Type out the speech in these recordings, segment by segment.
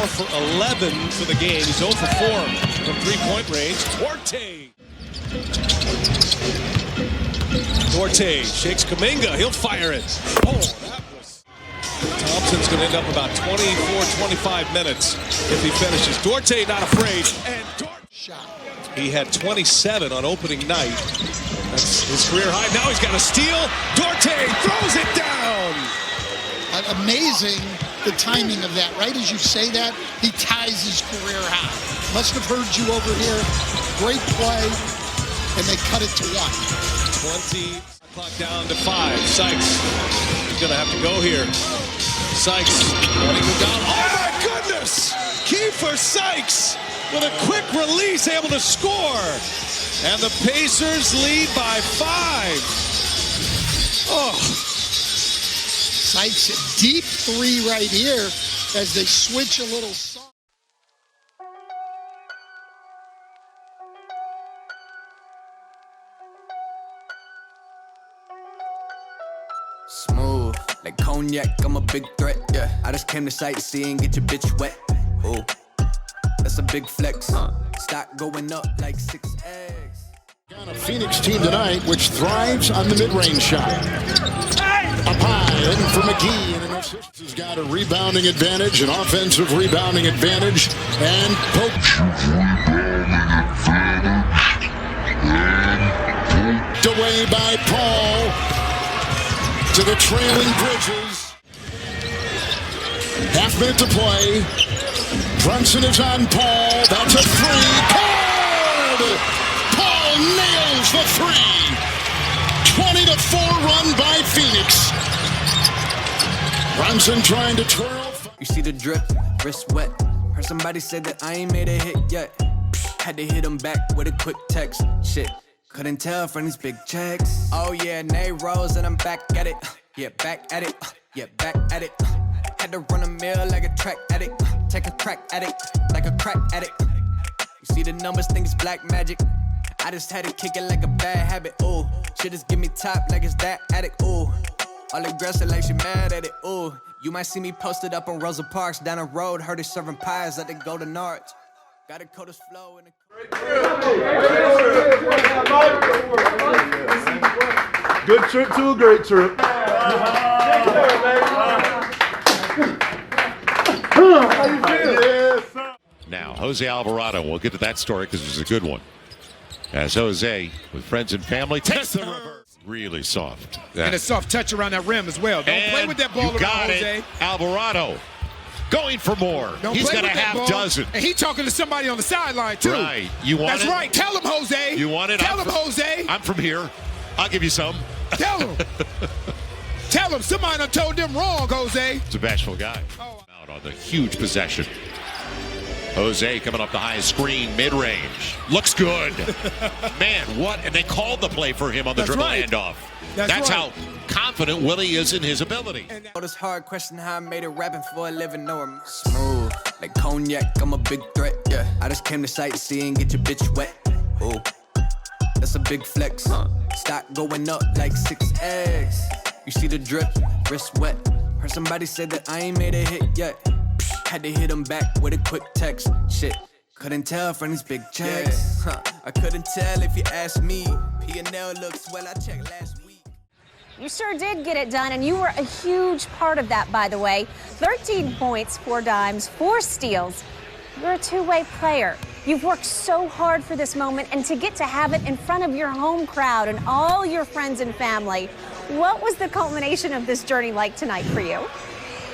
for 11 for the game. He's 0 for 4 from three-point range. Duarte shakes Kuminga. He'll fire it. Oh, that was... Thompson's going to end up about 24-25 minutes if he finishes. Duarte not afraid. And shot. He had 27 on opening night. That's his career high. Now he's got a steal. Duarte throws it down. Amazing the timing of that. Right as you say that, he ties his career high. Must have heard you over here. Great play, and they cut it to 1. 20 clock down to 5. Sykes is going to have to go here. Sykes running him down. Oh my goodness! Kiefer Sykes with a quick release, able to score. And the Pacers lead by 5. Oh. Sykes a deep 3 right here as they switch a little. Smooth, like cognac, I'm a big threat, yeah. I just came to sightsee and get your bitch wet. Ooh, that's a big flex. Stock going up like 6 eggs. A Phoenix team tonight which thrives on the mid-range shot. Up high, in for McGee, and an assist. Has got a rebounding advantage, an offensive rebounding advantage, and poked away by Paul to the trailing Bridges. Half minute to play. Brunson is on Paul. That's a 3. Card! Paul nails the 3. 20-4 run by Phoenix. Brunson trying to twirl. You see the drip, wrist wet. Heard somebody say that I ain't made a hit yet. Had to hit him back with a quick text. Shit, couldn't tell from these big checks. Oh yeah, Rrose and I'm back at it. Yeah, back at it. Yeah, back at it. Had to run a mill like a track addict. Take a crack at it like a crack addict. You see the numbers, think it's black magic. I just had to kick it like a bad habit. Ooh, shit just give me top like it's that addict. Ooh, all aggressive like she mad at it. Ooh, you might see me posted up on Rosa Parks down the road. Heard her serving pies at the Golden Arch. Got a coldest flow in the. Good trip to a great trip. Now, Jose Alvarado, we'll get to that story because it's a good one. As Jose, with friends and family, takes the reverse. Really soft. And a soft touch around that rim as well. Don't play with that ball around, Jose. Alvarado going for more. He's got a half dozen. And he talking to somebody on the sideline, too. Right. You want That's it? right. Tell him, Jose. You want it? Tell him, Jose. I'm from here. I'll give you some. Tell him. Tell him. Somebody done told them wrong, Jose. It's a bashful guy. Out on the huge possession. Jose coming up the high screen, mid-range. Looks good. Man, what? And they called the play for him on the dribble handoff. That's how confident Willie is in his ability. Oh, this hard question how I made it rapping for a living. No, I'm smooth, like cognac, I'm a big threat, yeah. I just came to sightsee and get your bitch wet. Ooh, that's a big flex. Stock going up like 6 eggs. You see the drip, wrist wet. Heard somebody say that I ain't made a hit yet. Had to hit him back with a quick text. Shit, couldn't tell from these big checks. I couldn't tell if you asked me. P&L looks well, I checked last week. You sure did get it done, and you were a huge part of that, by the way. 13 points, 4 dimes, 4 steals. You're a two-way player. You've worked so hard for this moment, and to get to have it in front of your home crowd and all your friends and family. What was the culmination of this journey like tonight for you?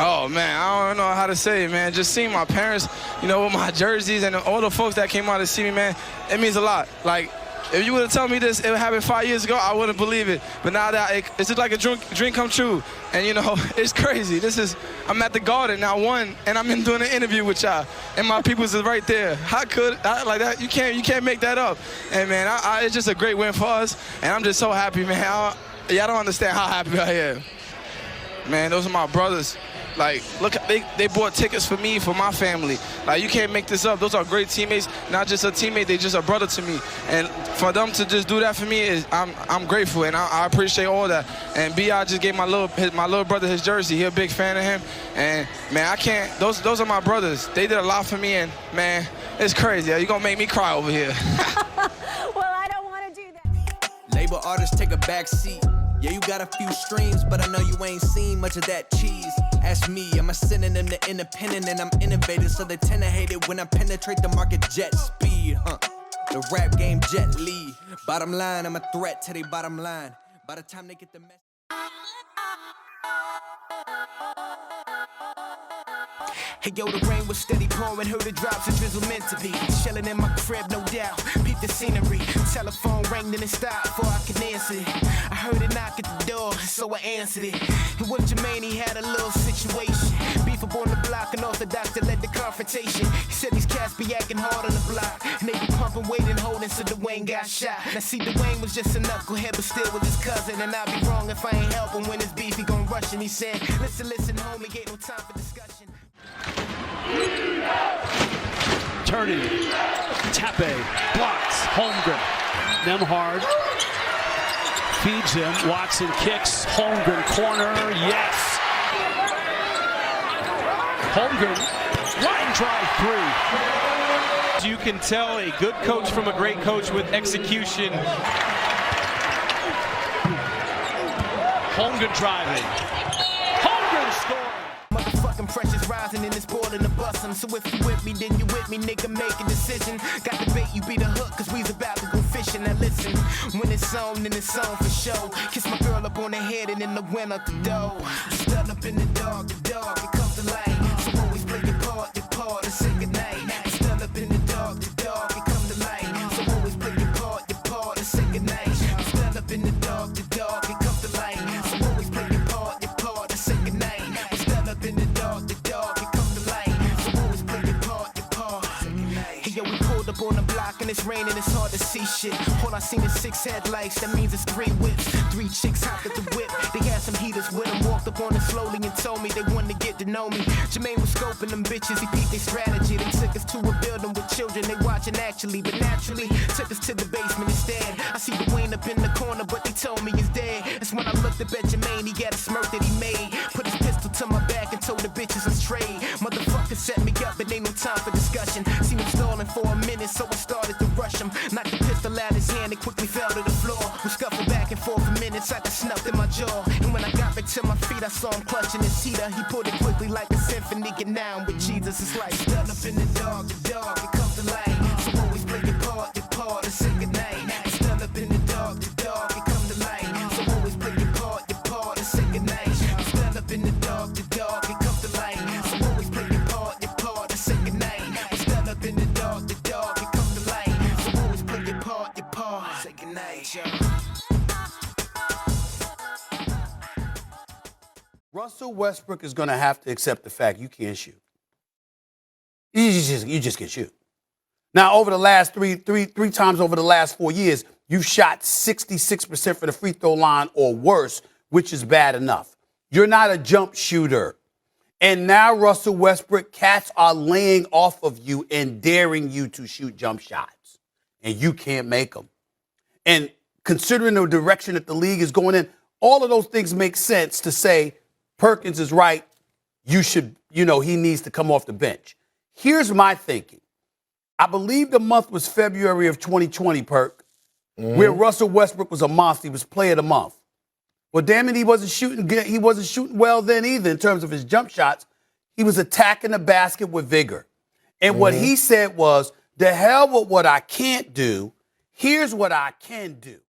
Oh, man, I don't know how to say it, man. Just seeing my parents, you know, with my jerseys and all the folks that came out to see me, man, it means a lot. Like, if you would have told me this, it happened 5 years ago, I wouldn't believe it. But now that it's just like a dream come true. And, you know, it's crazy. I'm at the Garden, now one, and I'm doing an interview with y'all. And my peoples is right there. Like that, you can't make that up. And, man, it's just a great win for us. And I'm just so happy, man. Y'all don't understand how happy I am. Man, those are my brothers. Like, look, they bought tickets for me, for my family. Like, you can't make this up. Those are great teammates. Not just a teammate, they just a brother to me. And for them to just do that for me, I'm grateful, and I appreciate all that. And B.I. just gave my little brother his jersey. He a big fan of him. And, man, I can't. Those are my brothers. They did a lot for me, and, man, it's crazy. You're going to make me cry over here. Well, I don't want to do that. Label artists take a back seat. Yeah, you got a few streams, but I know you ain't seen much of that cheese. Ask me, I'm a synonym to independent, and I'm innovative, so they tend to hate it when I penetrate the market jet speed, The rap game Jet Li. Bottom line, I'm a threat to their bottom line. By the time they get the message. Hey yo, the rain was steady pouring, heard the drops, a drizzle meant to be. Chilling in my crib, no doubt, peep the scenery. Telephone rang, then it stopped before I could answer it. I heard a knock at the door, so I answered it. And with Jermaine, he had a little situation. Beef up on the block, and orthodox that led the confrontation. He said these cats be acting hard on the block, and they be pumping weight and holding, so Dwayne got shot. Now see, Dwayne was just a knucklehead, but still with his cousin. And I'd be wrong if I ain't help him when it's beef, he gon' rush him. He said, listen, homie, ain't no time for discussion. Turning, Tappe, blocks, Holmgren, Nembhard, feeds him, Watson kicks, Holmgren corner, yes! Holmgren, line drive three. You can tell a good coach from a great coach with execution. Holmgren driving, Holmgren scoring! Pressure's rising and it's boiling the bustin'. So if you with me, then you with me, nigga, make a decision. Got the bait, you be the hook, cause we's about to go fishing. Now listen, when it's on, then it's on for show. Kiss my girl up on the head and then the wind up the door. Stunned up in the dog, it comes to light. So always play your part, and say goodnight. Stunned up in the dog, it comes to light. So always play your part, and say goodnight. Stunned up in the dog, it comes to light. So always play your part, and say goodnight. Stunned up in the dog, it comes to light. So always play your part, Hey yo, we pulled up on the block and it's raining, it's hard to see shit. All I seen is 6 headlights, that means it's 3 whips. 3 chicks hopped at the whip, they had some heaters with them. Walked up on it slowly and told me they wanted to get to know me. Jermaine was scoping them bitches, he peeped their strategy. They took us to a building with children, they watching actually, but naturally took us to the basement instead. I see Dwayne up in the corner, but they told me he's dead. That's when I looked up at Jermaine, he got a smirk that he made. Put his pistol to my back and told the bitches let's trade. Motherfucker set me up, but ain't no time for discussion. Seen him stalling for a minute, so I started to rush him. Knocked the pistol out his hand and quickly fell to the floor. We scuffled back and forth for minutes, I got snuffed in my jaw. And when I got back to my feet, I saw him clutching his heater. He pulled it quickly like a symphony, get down with Jesus. It's like stunned up in the dog, it comes to light. So always play your part, and say goodnight. Stunned up in the dog, it comes to light. So always play your part, and say goodnight. Stunned up in the dog, it comes to light. So always play your part, and say goodnight. Stunned up in the dog, it comes to light. So always play your part, say goodnight, yo. Russell Westbrook is going to have to accept the fact you can't shoot. You just can't shoot. Now, over the last three times over the last 4 years, you've shot 66% for the free throw line or worse, which is bad enough. You're not a jump shooter. And now Russell Westbrook, cats are laying off of you and daring you to shoot jump shots. And you can't make them. And considering the direction that the league is going in, all of those things make sense to say Perkins is right. He needs to come off the bench. Here's my thinking. I believe the month was February of 2020, Perk, where Russell Westbrook was a monster. He was player of the month. Well, damn it, he wasn't shooting well then either in terms of his jump shots. He was attacking the basket with vigor. And what he said was, the hell with what I can't do. Here's what I can do.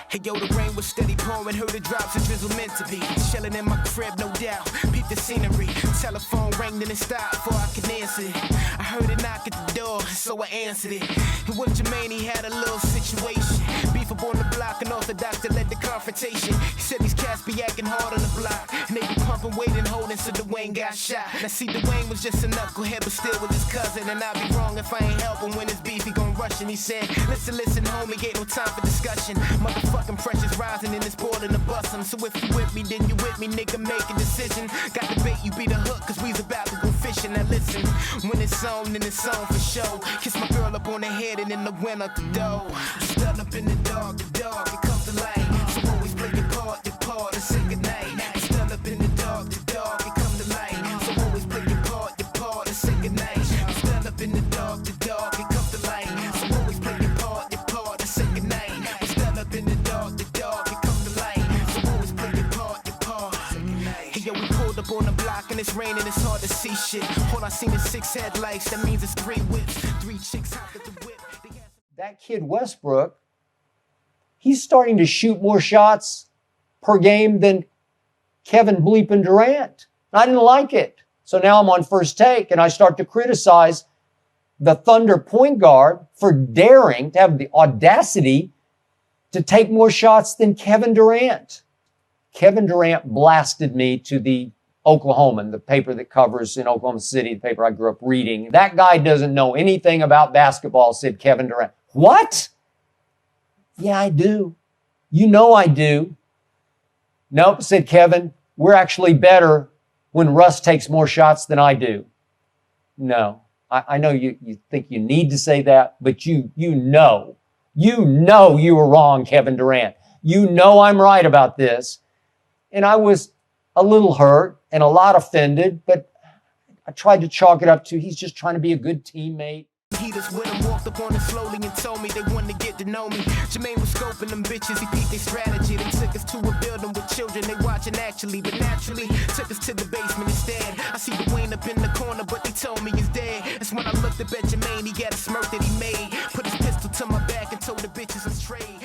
Hey yo, the rain was steady pouring, heard the drops, a drizzle meant to be. Chilling in my crib, no doubt, peep the scenery. Telephone rang, then it stopped before I could answer it. I heard a knock at the door, so I answered it. And with Jermaine, he had a little situation. Beef up on the block, and orthodox that led the confrontation. He said these cats cats be acting hard on the block. And they be pumping weight and holding so Dwayne got shot. Now see, Dwayne was just a knucklehead, but still with his cousin. And I'd be wrong if I ain't help him when his beef, he gon' rush. And he said, listen, homie, ain't no time for discussion. Motherfucking pressure's rising and it's boiling the bustin'. So if you with me, then you with me, nigga, make a decision. Got the bait, you be the hook, cause we's about to go fishing. Now listen, when it's on, then it's on for show. Kiss my girl up on the head and in the wind up the door. Stun up in the dark, it comes to light. So always play your part, and say goodnight. Stun up in the dark, it comes to light. So always play your part, and say goodnight. Stun up in the dark, it comes to light. So always play your part, and say goodnight. Stun up in the dark, it comes to light. So always play your part, say goodnight. Hey yo, we pulled up on the block and it's raining, it's hard to see shit. All I seen is 6 headlights, that means it's 3 whips. 3 chicks hopped at the whip. That kid Westbrook, he's starting to shoot more shots per game than Kevin bleeping Durant. I didn't like it. So now I'm on First Take and I start to criticize the Thunder point guard for daring to have the audacity to take more shots than Kevin Durant. Kevin Durant blasted me to the Oklahoman, the paper that covers in Oklahoma City, the paper I grew up reading. That guy doesn't know anything about basketball, said Kevin Durant. What? Yeah, I do. You know I do. Nope, said Kevin. We're actually better when Russ takes more shots than I do. No, I know you think you need to say that, but you know you were wrong, Kevin Durant. You know I'm right about this. And I was a little hurt and a lot offended, but I tried to chalk it up to he's just trying to be a good teammate. He just went and walked up on it slowly and told me they wanted to get to know me. Jermaine was scoping them bitches, he peeped their strategy. They took us to a building with children, they watching actually, but naturally took us to the basement instead. I see Dwayne up in the corner, but they told me he's dead. That's when I looked up at Jermaine, he got a smirk that he made. Put his pistol to my back and told the bitches let's trade.